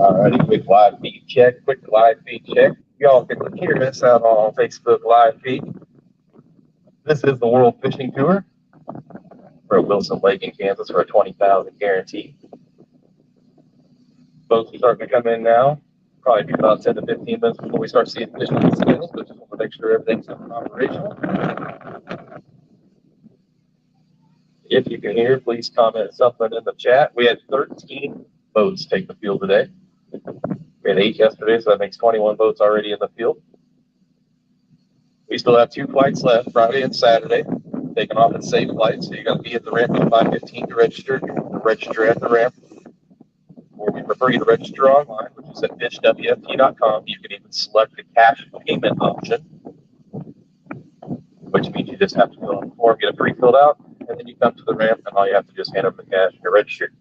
Alrighty, quick live feed check. Y'all can hear us out on Facebook live feed. This is the World Fishing Tour. We're at Wilson Lake in Kansas for a 20,000 guarantee. Boats are starting to come in now. Probably be about 10 to 15 minutes before we start seeing fish on the scales, but just want to make sure everything's operational. If you can hear, please comment something in the chat. We had 13 boats take the field today. We had 8 yesterday, so that makes 21 boats already in the field. We still have 2 flights left, Friday and Saturday, taking off at safe flights. So you got to be at the ramp at 5:15 to register. You want to register at the ramp. Or we prefer you to register online, which is at fishwft.com. You can even select the cash payment option, which means you just have to fill out the form, get it pre-filled out, and then you come to the ramp, and all you have to do is hand over the cash and you're registered.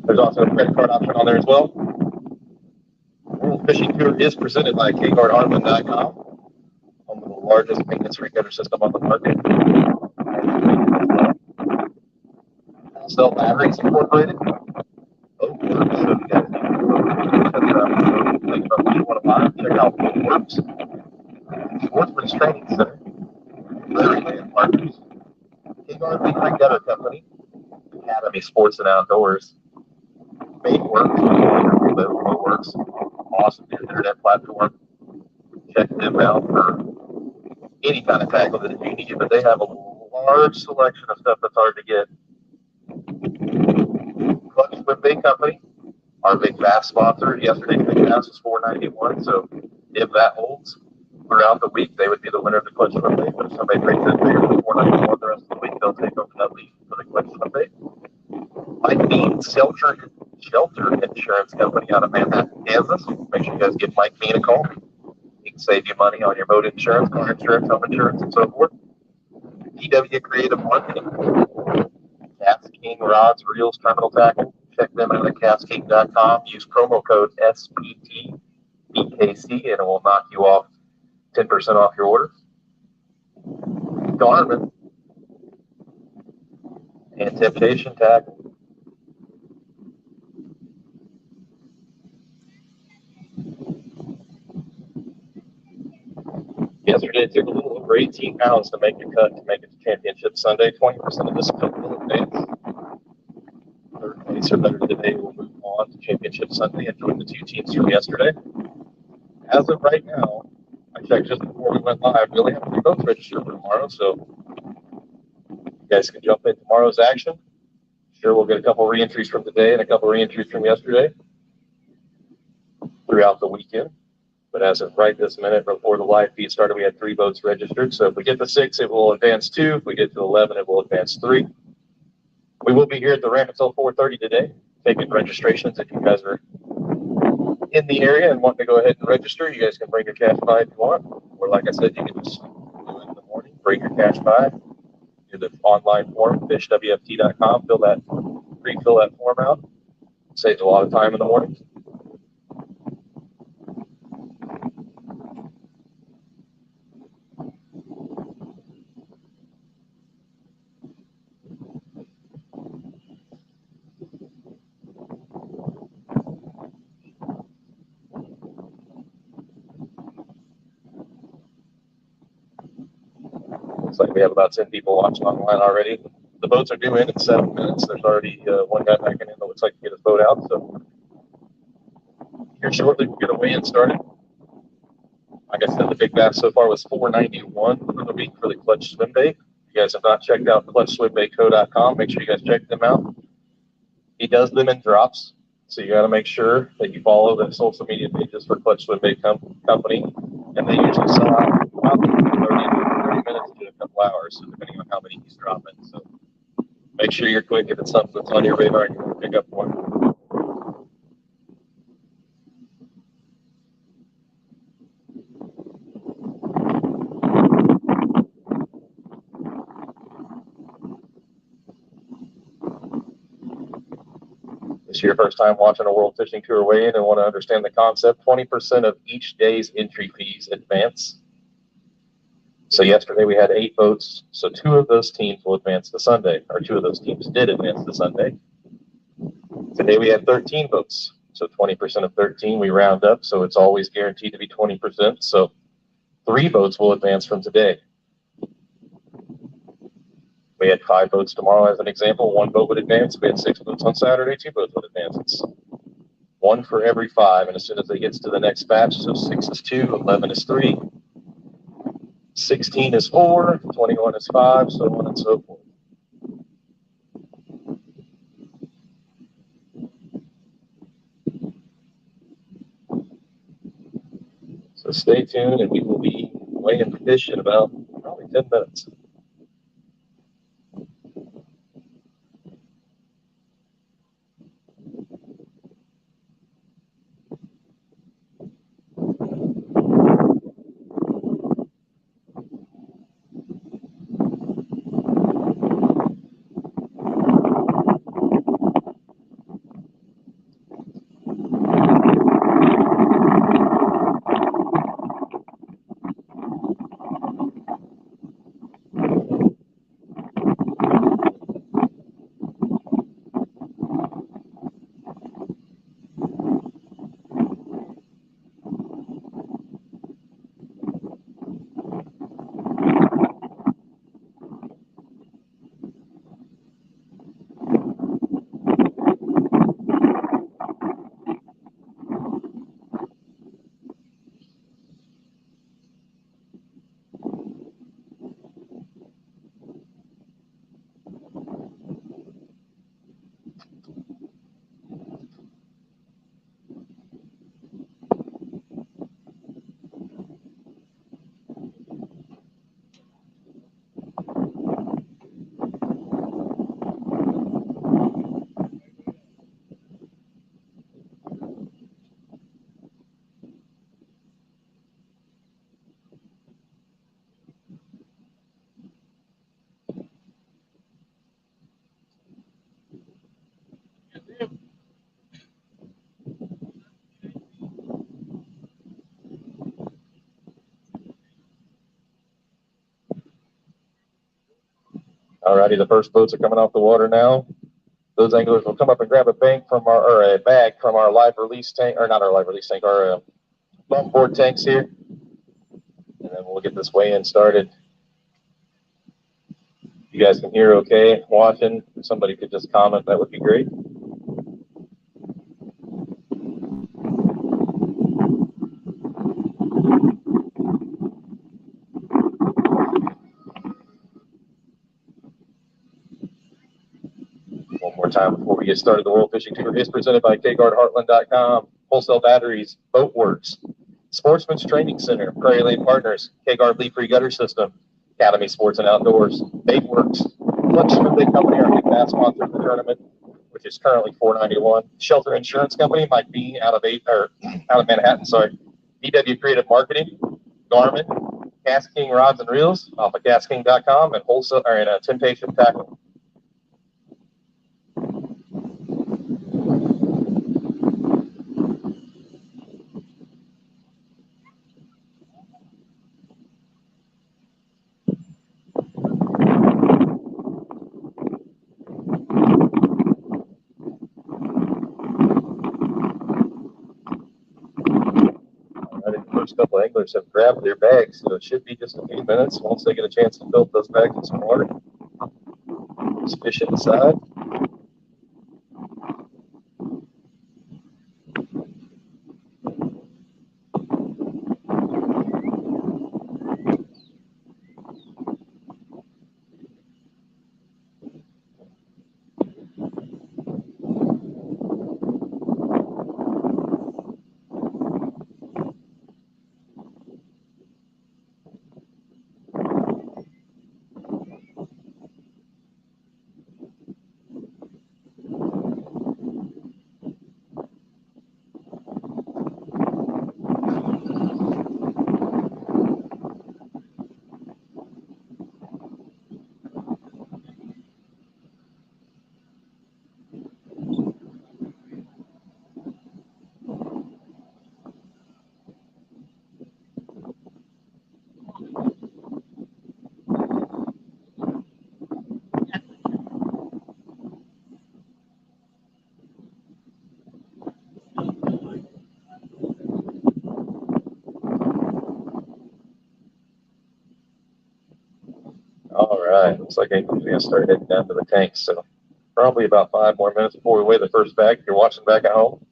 There's also a credit card option on there as well. World Fishing Tour is presented by KGuardHartland.com, home of the largest maintenance recutter system on the market. Cell Batteries Incorporated. Oak Works. So if you guys think about what you want to buy, check out Oak Works. Sportsman's Training Center. Larryland Partners. KGuard Big Rig Gutter Company. Academy Sports and Outdoors. Works. Awesome internet platform. Check them out for any kind of tackle that you need, but they have a large selection of stuff that's hard to get. Clutch Swim Bait Company, our big bass sponsor. Yesterday, big bass was $4.91, so if that holds throughout the week, they would be the winner of the Clutch Swim Bait. But if somebody brings in bigger than $4.91 the rest of the week, they'll take over that lead for the Clutch Swim Bait. Mike Bean Shelter Insurance Company out of Manhattan, Kansas. Make sure you guys give Mike Bean a call. He can save you money on your boat insurance, car insurance, home insurance, and so forth. PW Creative Marketing. Cast King Rods, Reels, Terminal Tackle. Check them out at castking.com. Use promo code SPTBKC and it will knock you off 10% off your order. Garmin and Temptation Tackle. Yesterday, it took a little over 18 pounds to make the cut to make it to Championship Sunday. 20% of this field will advance. Third place or better today will move on to Championship Sunday and join the 2 teams from yesterday. As of right now, I checked just before we went live, we only have 3 boats registered for tomorrow, so you guys can jump in tomorrow's action. Sure, we'll get a couple re-entries from today and a couple re-entries from yesterday throughout the weekend. But as of right this minute, before the live feed started, we had 3 boats registered. So if we get to 6, it will advance 2. If we get to 11, it will advance 3. We will be here at the ramp until 4:30 today, taking registrations. If you guys are in the area and want to go ahead and register, you guys can bring your cash by if you want. Or like I said, you can just do it in the morning, bring your cash by, do the online form, fishwft.com, pre-fill that form out. Saves a lot of time in the morning. Looks like we have about 10 people watching online already. The boats are due in 7 minutes. There's already one guy backing in that looks like he get his boat out. So here shortly, we'll get a weigh-in started. Like I said, the big bass so far was $4.91 for the week for the Clutch Swim Bait. If you guys have not checked out clutchswimbaitco.com, make sure you guys check them out. He does them in drops, so you got to make sure that you follow the social media pages for Clutch Swim Bait Company, and they usually sell out about 30 minutes to a couple hours, so depending on how many he's dropping. So make sure you're quick if it's something that's on your radar and you want to pick up one. This is your first time watching a World Fishing Tour weigh-in and want to understand the concept, 20% of each day's entry fees advance. So yesterday we had 8 boats, so 2 of those teams will advance to Sunday, or 2 of those teams did advance to Sunday. Today we had 13 boats, So 20% of 13, we round up. So it's always guaranteed to be 20%. So 3 boats will advance from today. We had 5 boats tomorrow as an example. 1 boat would advance. We had 6 boats on Saturday. 2 boats would advance. It's 1 for every 5. And as soon as it gets to the next batch, so 6 is 2, 11 is 3, 16 is 4, 21 is 5, so on and so forth. So stay tuned, and we will be weighing fish in about probably 10 minutes. Alrighty, the first boats are coming off the water now. Those anglers will come up and grab a bank from a bag from our live release tank, or not our live release tank, our bump board tanks here. And then we'll get this weigh-in started. You guys can hear okay watching. If somebody could just comment, that would be great. One more time before we get started. The World Fishing Tour is presented by KGuardHeartland.com, Wholesale Batteries, Boatworks, Sportsman's Training Center, Prairie Lane Partners, KGuard Leaf Free Gutter System, Academy Sports and Outdoors, Baitworks, Fletcherman Big Company, our big bass sponsor of the tournament, which is currently $491. Shelter Insurance Company, Mike B out of Manhattan, sorry. DW Creative Marketing, Garmin, Gas King Rods and Reels off of GasKing.com, and wholesale and Temptation Tackle. First couple of anglers have grabbed their bags, so it should be just a few minutes once they get a chance to fill those bags with some water. Just fish inside. All right, looks like April's going to start heading down to the tank, so probably about 5 more minutes before we weigh the first bag. If you're watching back at home,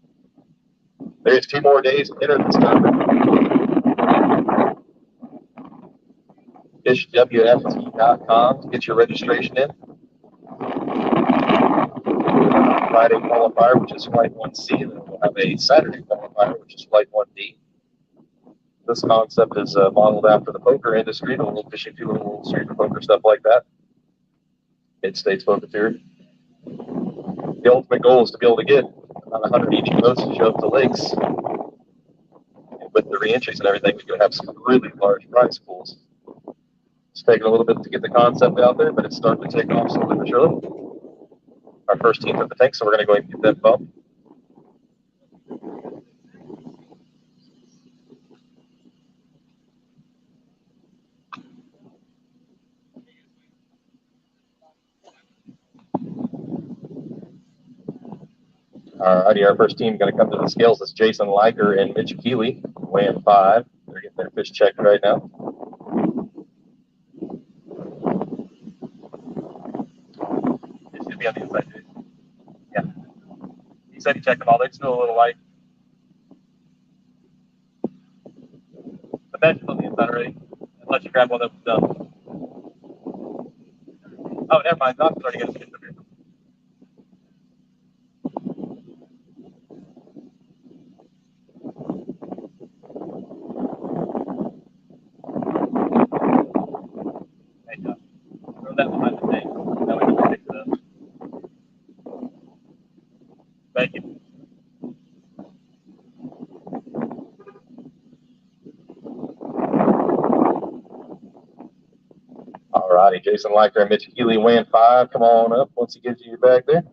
there's 2 more days to enter this tournament. FishWFT.com to get your registration in. Friday qualifier, which is Flight 1C, and then we'll have a Saturday qualifier, which is Flight 1D. This concept is modeled after the poker industry, the little fishing tour, little street for poker, stuff like that. Mid-States Poker Theory. The ultimate goal is to be able to get about 180 boats to show up to lakes. And with the re-entries and everything, we can have some really large prize pools. It's taken a little bit to get the concept out there, but it's starting to take off slowly but surely. Our first team's at the tank, so we're going to go ahead and get that bump. Alrighty, our first team going to come to the scales. It's Jason Liker and Mitch Keeley, weighing 5. They're getting their fish checked right now. It should be on the inside, dude. Yeah. He said he checked them all. They're still a little light. The bench is on the inside already. Unless you grab one that was done. Oh, never mind. Doc's already got his fish up here. Hey, Doc. Throw that behind the tank. That way you can pick it up. Thank you. Alrighty, Jason Liker and Mitch Keeley weighing 5. Come on up once he gives you your bag there.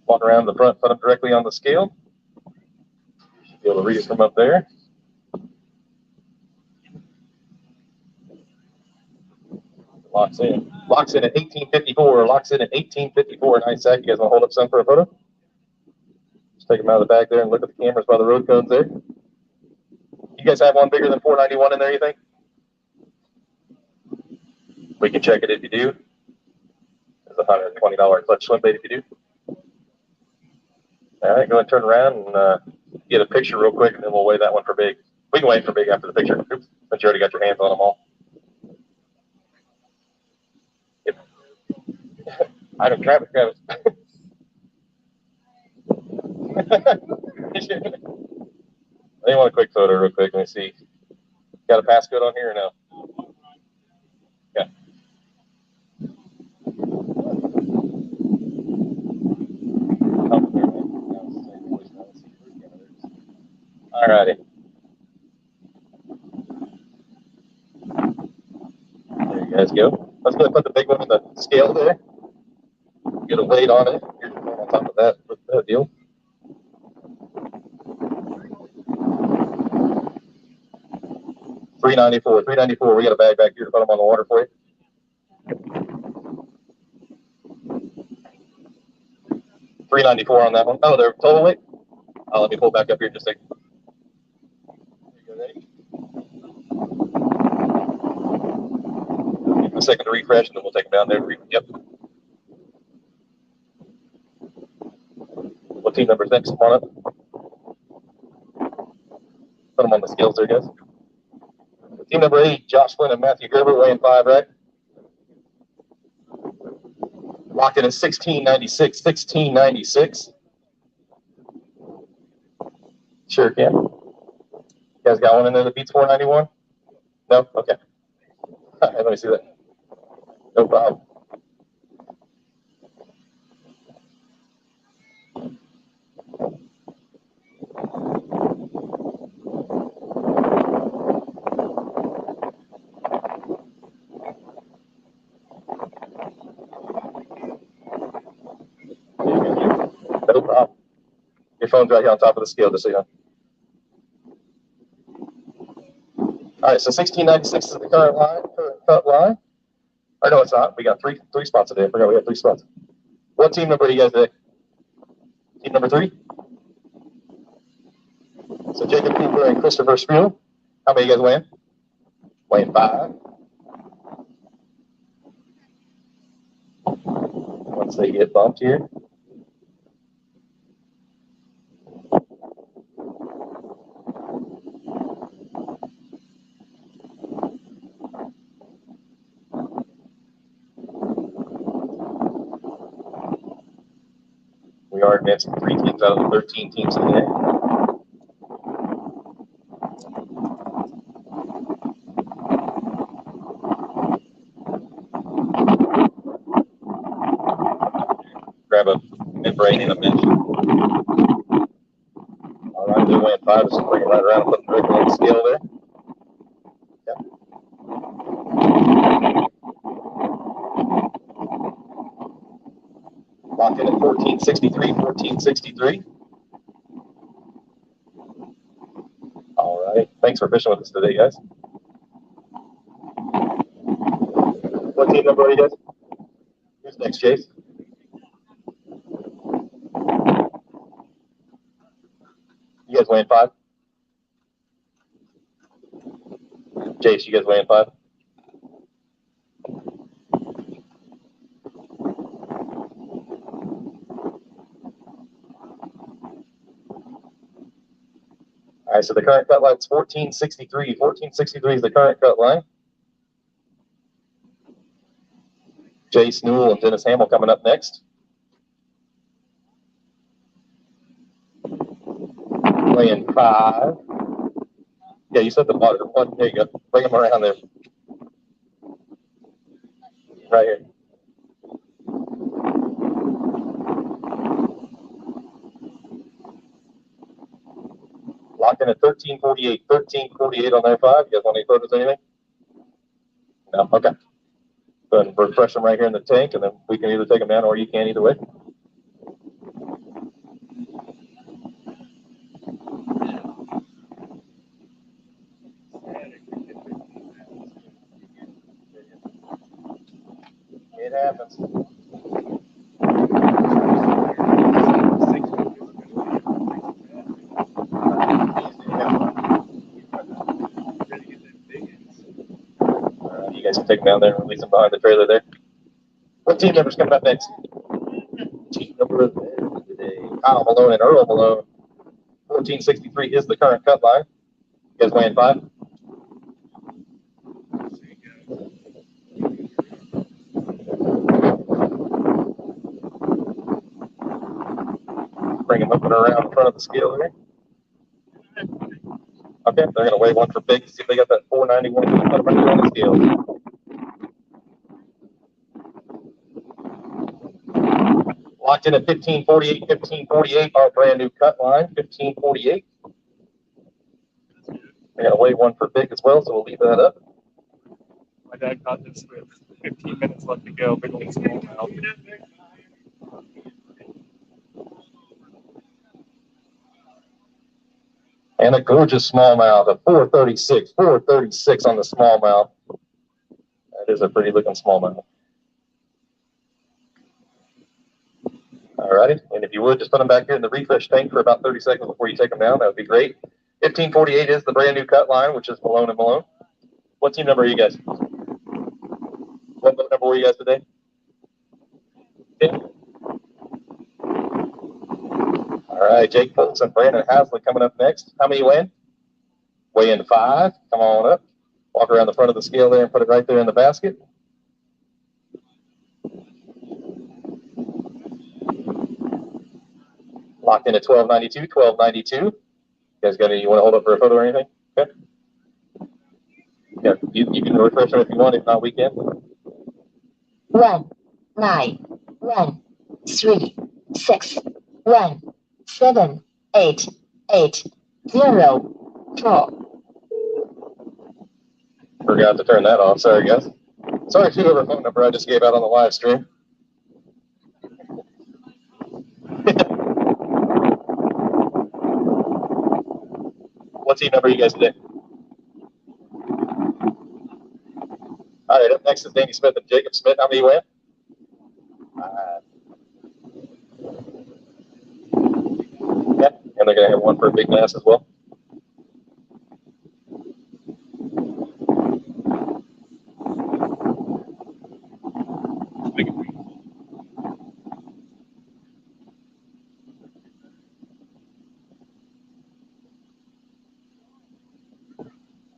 Walk around the front, put them directly on the scale. You should be able to read it from up there. Locks in. Locks in at 1854. Locks in at 1854. Nice sack. You guys want to hold up some for a photo? Just take them out of the bag there and look at the cameras by the road cones there. You guys have one bigger than 491 in there, you think? We can check it if you do. There's a $120 clutch swim bait if you do. All right, go ahead and turn around and get a picture real quick, and then we'll weigh that one for big. We can weigh for big after the picture. Oops, since you already got your hands on them all. Yep. I don't grab it, grab it. They want a quick photo real quick. Let me see. Got a passcode on here or no? Yeah. All righty. There you guys go. Let's go put the big one in the scale there. Get a weight on it. Here's the one on top of that. What's that deal? $394. $394. We got a bag back here to put them on the water for you. $394 on that one. Oh, they're total weight? Oh, let me pull back up here just a second. Ready? Give them a second to refresh, and then we'll take them down there. Yep. What team number's next? Come on up. Put them on the scales there, guys. Team number 8, Josh Flynn and Matthew Gerber, weighing 5, right? Locked in at 1696. 1696. Sure can. You guys got one in there that beats 491? No? Okay. All right, let me see that. No problem. No problem. Your phone's right here on top of the scale, just so you know. All right, so 1696 is the current cut line. Or no, it's not. We got three spots today. I forgot we had 3 spots. What team number are you guys today? Team number 3? So Jacob Cooper and Christopher Spiel. How many you guys weighing? Weighing 5. Once they get bumped here. We are advancing 3 teams out of the 13 teams today. Grab a mid-brain and a mesh. All right, they're weighing 5, just bring it right around and put them directly on the scale there. Yep. Locked in at 1463, 1463. All right, thanks for fishing with us today, guys. What team number are you guys? Who's next, Chase? You guys weighing 5? Chase, you guys weighing 5? All right, so the current cut line is 1463. 1463 is the current cut line. Jace Newell and Dennis Hamill coming up next. Weighing 5. Yeah, you said the water. There you go. Bring them around there. Right here. Locked in at 1348. 1348 on their 5. You guys want any photos, anything? No? Okay. Go ahead and refresh them right here in the tank, and then we can either take them down or you can either way. It happens. You guys can take them down there and release them behind the trailer there. What team member's coming up next? Team number today, Kyle Malone and Earl Malone. 1463 is the current cut line. You guys weighing 5? Bring them up and around in front of the scale here. Okay, they're going to weigh one for big. See if they got that 491 right there on the scale. Locked in at 1548, 1548, our brand new cut line, 1548. They're going to weigh one for big as well, so we'll leave that up. My dad caught this with 15 minutes left to go, big old smallmouth. And a gorgeous smallmouth, a 436, 436 on the smallmouth. That is a pretty looking smallmouth. All righty, and if you would, just put them back here in the refresh tank for about 30 seconds before you take them down. That would be great. 1548 is the brand new cut line, which is Malone and Malone. What team number are you guys? What boat number were you guys today? 10. All right, Jake Foltz and Brandon Haslett coming up next. How many weighing? Weighing 5. Come on up. Walk around the front of the scale there and put it right there in the basket. Locked in at 1292, 1292. You guys got any, you want to hold up for a photo or anything? Okay. Yeah, you can refresh them if you want. If not, we can. 1 9 1 3 6 1 7 8 8 0 4. Forgot to turn that off. Sorry, guys. Sorry for whoever phone number I just gave out on the live stream. What team number are you guys today? All right, up next is Danny Smith and Jacob Smith. How many weigh? Yeah, and they're going to have one for a big mass as well.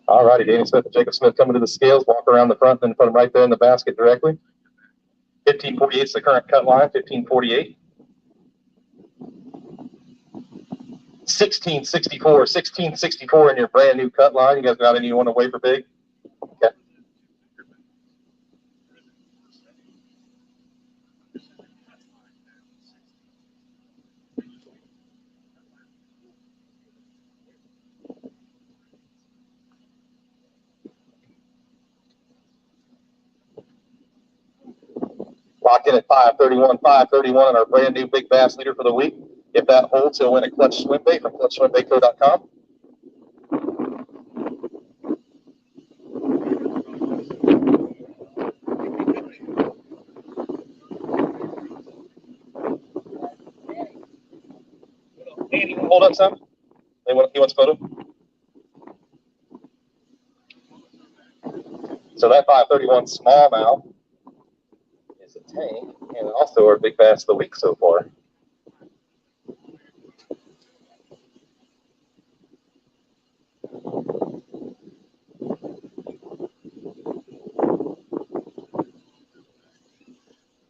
All righty, Danny Smith and Jacob Smith coming to the scales, walk around the front, then put them right there in the basket directly. 1548 is the current cut line, 1548. 1664 in your brand new cut line. You guys got any you want to wafer big? Okay. Locked in at 531 on our brand new big bass leader for the week. If that holds, he'll win a clutch swim bait from clutchswimbaitco.com. Andy, hold up some. He wants a photo. So that 531 smallmouth is a tank and also our big bass of the week so far.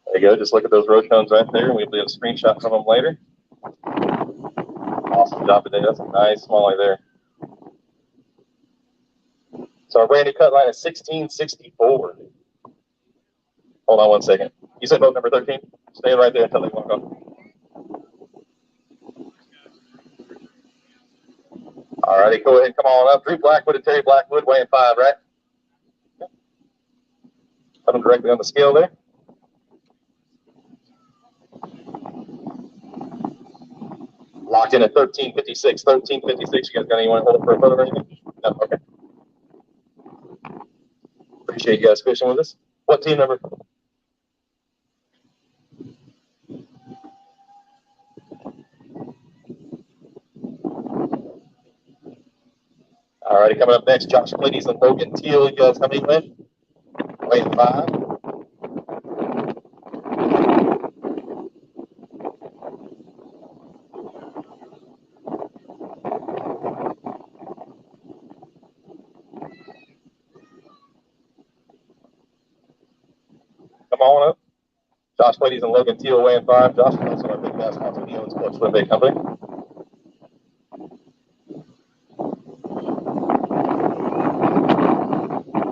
There you go. Just look at those road cones right there. We'll do a screenshot from them later. Awesome job today. That's a nice smallie there. So our brand new cut line is 1664. Hold on one second. You said boat number 13? Stay right there until they walk off. All righty, go ahead and come on up. Drew Blackwood and Terry Blackwood weighing 5, right? Put them directly on the scale there. Locked in at 1356. 1356. You guys got anyone hold it for a photo or anything? No? Okay. Appreciate you guys fishing with us. What team number? All righty, coming up next, Josh Clitties and Logan Teal. You guys coming in? Weighing 5. Come on up. Josh Clitties and Logan Teal weighing 5. Josh is also our big bass sponsor. He owns Clutch Swim Bait Company.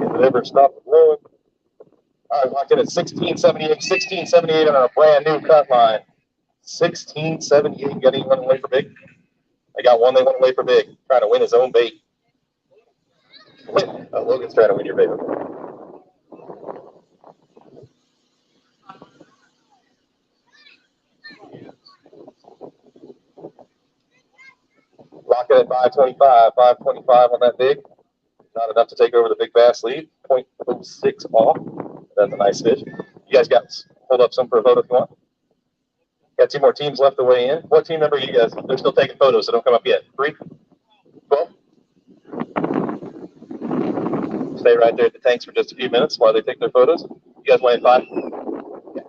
If it ever stopped blowing. All right, locked in at 1678. 1678 on our brand new cut line. 1678. You got anyone to wait for big? I got one they want to wait for big. Trying to win his own bait. Logan's trying to win your bait. Lock it at 525. 525 on that big. Not enough to take over the big bass lead. 0.06 off. That's a nice fish. You guys got hold up some for a photo if you want. Got 2 more teams left to weigh in. What team number are you guys? They're still taking photos, so don't come up yet. 3? 12? Stay right there at the tanks for just a few minutes while they take their photos. You guys weighing 5? Yeah.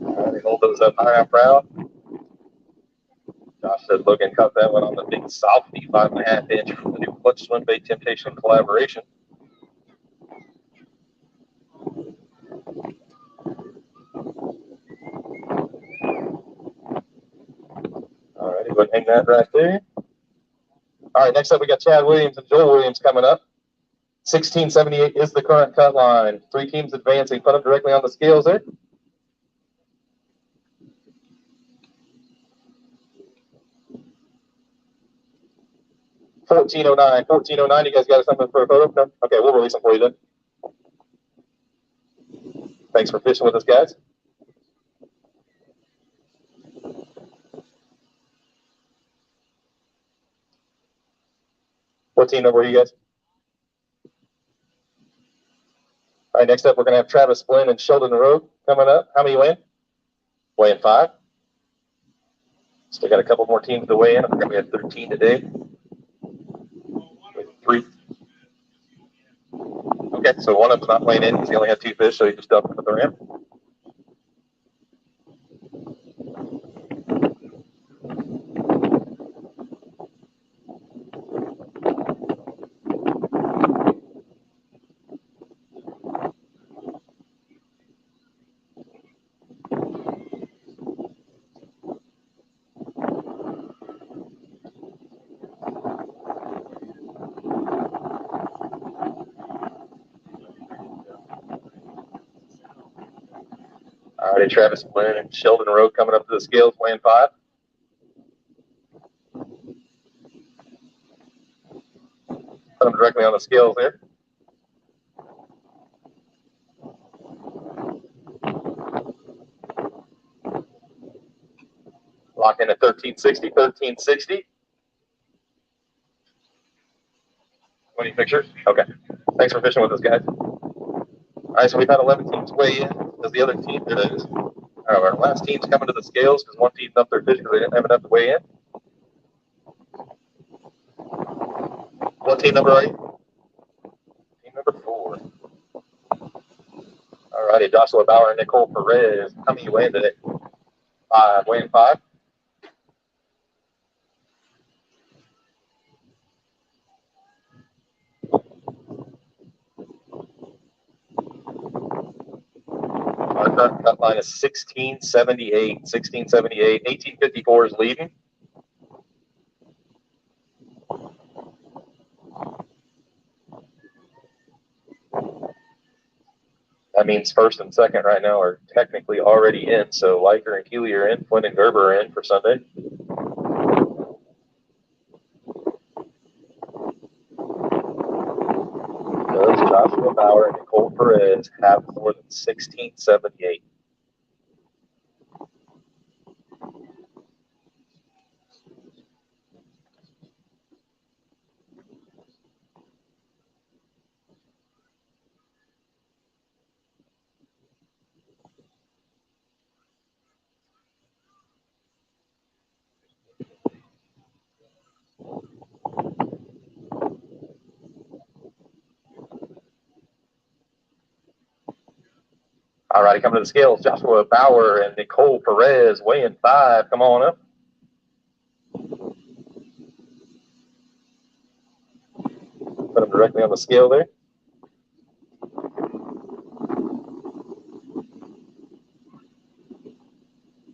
All right, hold those up high and proud. Josh said Logan caught that one on the big Southie 5.5 inch from the new Clutch Swim Bait Temptation collaboration. All right, go ahead and hang that right there. All right, next up we got Chad Williams and Joel Williams coming up. 1678 is the current cut line. 3 teams advancing. Put them directly on the scales there. $14.09. $14.09. You guys got something for a photo? No? Okay, we'll release them for you then. Thanks for fishing with us, guys. What team number are you guys? All right, next up, we're going to have Travis Flynn and Sheldon Rowe coming up. How many weighing? Weighing 5. Still got a couple more teams to weigh in. I forgot we had 13 today. 3. Okay, so one of them's not weighing in because he only had 2 fish, so he just dumped them at the ramp. All right, Travis Flynn and Sheldon Rowe coming up to the scales, weighing 5. Put them directly on the scales there. Lock in at 1360, 1360. What do you picture? Okay. Thanks for fishing with us, guys. All right, so we've had 11 teams weigh in. Does the other team, there it is. All right, our last team's coming to the scales because one team dumped their fish because they didn't have enough to weigh in. What team number are you? Team number 4. All righty, Joshua Bauer and Nicole Perez. How many you weighing today? 5. Weighing 5? Our current cut line is 1678. 1678. 1854 is leading. That means first and second right now are technically already in. So Liker and Keeley are in. Flynn and Gerber are in for Sunday. Does Joshua Bauer and Nicole Perez have more than 1678? All righty, coming to the scales, Joshua Bauer and Nicole Perez weighing 5. Come on up. Put them directly on the scale there.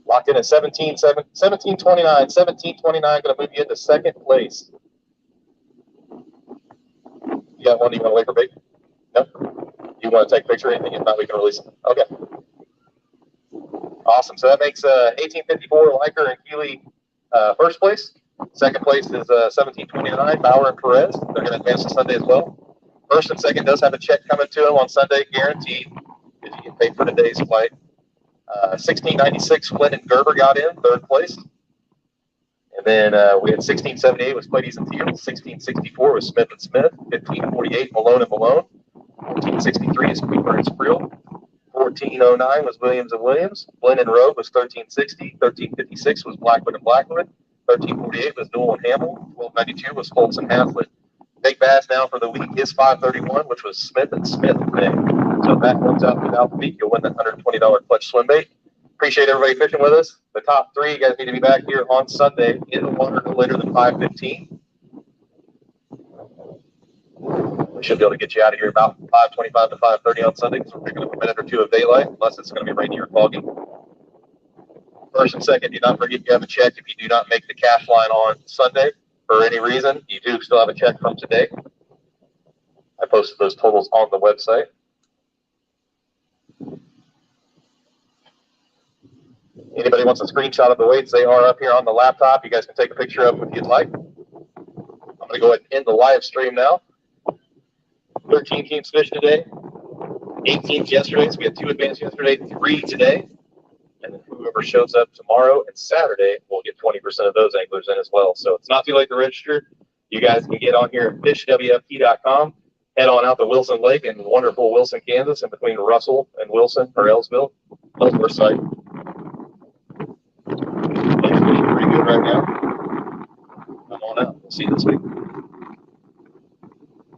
Locked in at 1729. 1729 going to move you into second place. You got one you want to wait for bait? No? You want to take a picture or anything? If not, we can release it. Okay. Awesome. So that makes 1854 Liker and Keeley first place. Second place is 1729 Bauer and Perez. They're going to advance to Sunday as well. First and second does have a check coming to them on Sunday, guaranteed, if you get paid for today's flight. 1696 Flynn and Gerber got in third place. And then we had 1678 was Cladies and Teal. 1664 was Smith and Smith. 1548 Malone and Malone. 1463 is Cooper and Sprill. 1409 was Williams and Williams. Flynn and Rowe was 1360. 1356 was Blackwood and Blackwood. 1348 was Newell and Hamill. 1292 was Foltz and Haslett. Big bass now for the week is 531, which was Smith and Smith today. So if that comes out without the week, you'll win that $120 clutch swim bait. Appreciate everybody fishing with us. The top 3, you guys need to be back here on Sunday in the water no later than 5:15. We should be able to get you out of here about 5:25 to 5:30 on Sunday because we're picking up a minute or 2 of daylight, unless it's going to be rainy or foggy. First and second, do not forget you have a check if you do not make the cash line on Sunday for any reason. You do still have a check from today. I posted those totals on the website. Anybody wants a screenshot of the weights, they are up here on the laptop. You guys can take a picture of them if you'd like. I'm going to go ahead and end the live stream now. 13 teams fished today, 8 teams yesterday. So we had 2 advanced yesterday, 3 today. And then whoever shows up tomorrow and Saturday will get 20% of those anglers in as well. So it's not too late to register. You guys can get on here at fishwfp.com. Head on out to Wilson Lake in wonderful Wilson, Kansas, in between Russell and Wilson or Ellsville. Ellsworth site. It's pretty good right now. Come on out. We'll see you this week.